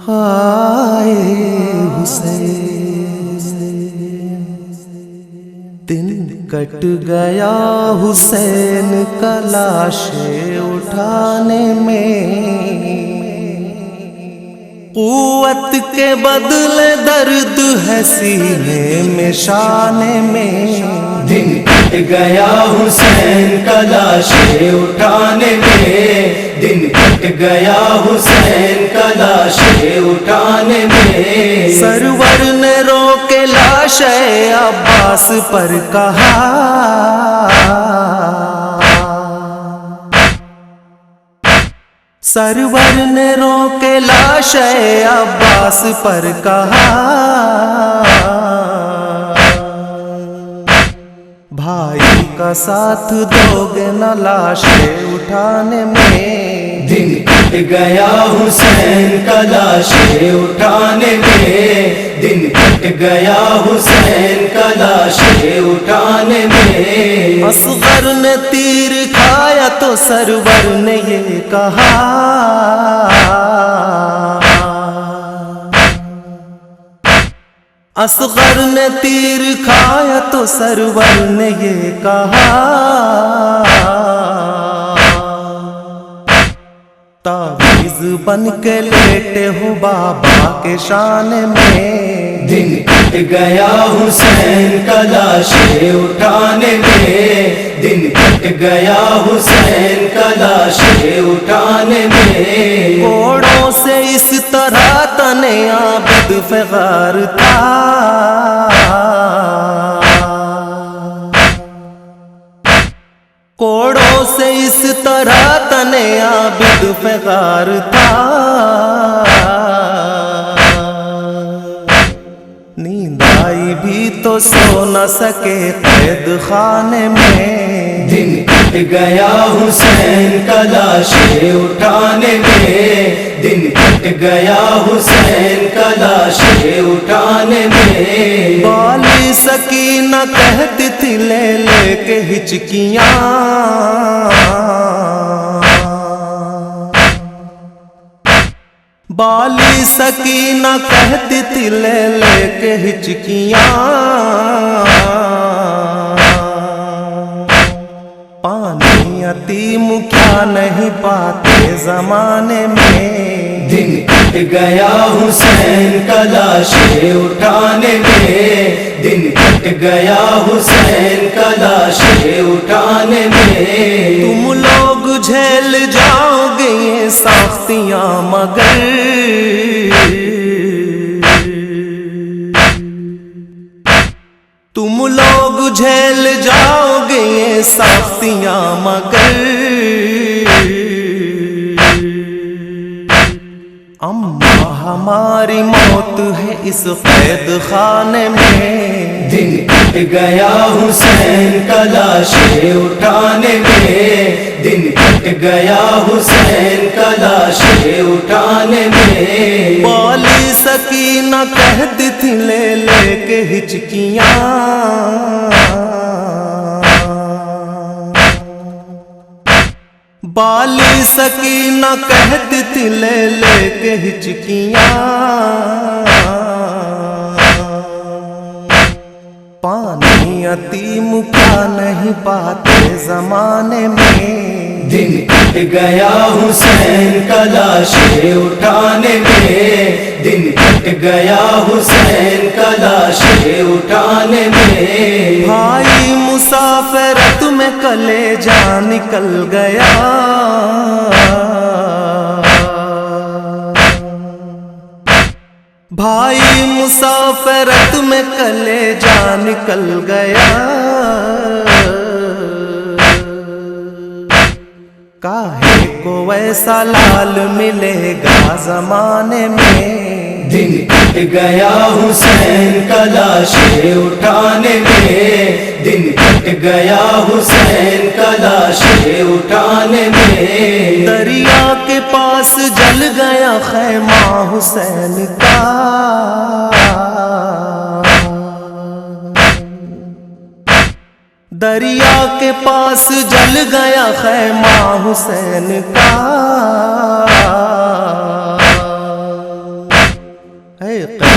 ہائے حسین دن کٹ گیا حسین کا لاش اٹھانے میں، قوت کے بدلے درد ہے سینے میں شانے میں، دن کٹ گیا حسین کا لاش اٹھانے میں، دن کٹ گیا حسین کا لاش اٹھانے میں، سرور نے رو کے لاش عباس پر کہا، سرور نے رو کے لاش عباس پر کہا، بھائی کا ساتھ دو گے نہ لاش اٹھانے میں، دن کٹ گیا حسین کا لاش اٹھانے میں، دن کٹ گیا حسین کا لاش اٹھانے میں، اصغر نے تیر کھایا تو سرور نے یہ کہا، اصغر نے تیر کھایا تو سرور نے یہ کہا، تعویذ بن کے لیٹے ہو بابا کے شان میں، دن کٹ گیا حسین کا لاش اٹھانے میں، دن کٹ گیا حسین کا لاش اٹھانے میں، کوڑوں سے اس طرح تنے عابد فغار تھا، کوڑوں سے اس طرح تنے عابد فغار تھا، نیند آئی بھی تو سو نہ سکے قید خانے میں، دن کٹ گیا حسین کا لاش اٹھانے میں، دن کٹ گیا حسین کا لاش اٹھانے میں، بالی سکینہ کہتی تھی لے لے کے ہچکیاں، بالی سکینہ کہتی تھی لے لے کے ہچکیاں، پانی یتیم کیا نہیں پاتے زمانے میں، دن کٹ گیا حسین کا لاش اٹھانے میں، دن کٹ گیا حسین کا لاش اٹھانے میں، تم لوگ جھیل جاؤ گے یہ ساختیاں مگر، تم لوگ جھیل جاؤ گے یہ ساختیاں مگر، اماں ہماری موت ہے اس قید خانے میں، دن کٹ گیا حسین کا لاش اٹھانے میں، دن کٹ گیا حسین کا لاش اٹھانے میں، بالی سکینہ کہتی تھی لے لے کے ہچکیاں، بالی سکینہ کہتی تھی لے لے کے ہچکیاں، پانی یتیم کیا نہیں پاتے زمانے میں، دن کٹ گیا حسین کا لاش اٹھانے میں، دن کٹ گیا حسین کا لاش اٹھانے میں، بھائی مسافرت میں کلیجہ نکل گیا، بھائی مسافرت میں کلیجہ نکل گیا، کاہے کو ویسا لال ملے گا زمانے میں، دن کٹ گیا حسین کا لاش اٹھانے میں، دن کٹ گیا حسین کا لاش اٹھانے میں، دریا کے پاس جل گیا خیمہ حسین کا، دریا کے پاس جل گیا خیمہ حسین کا،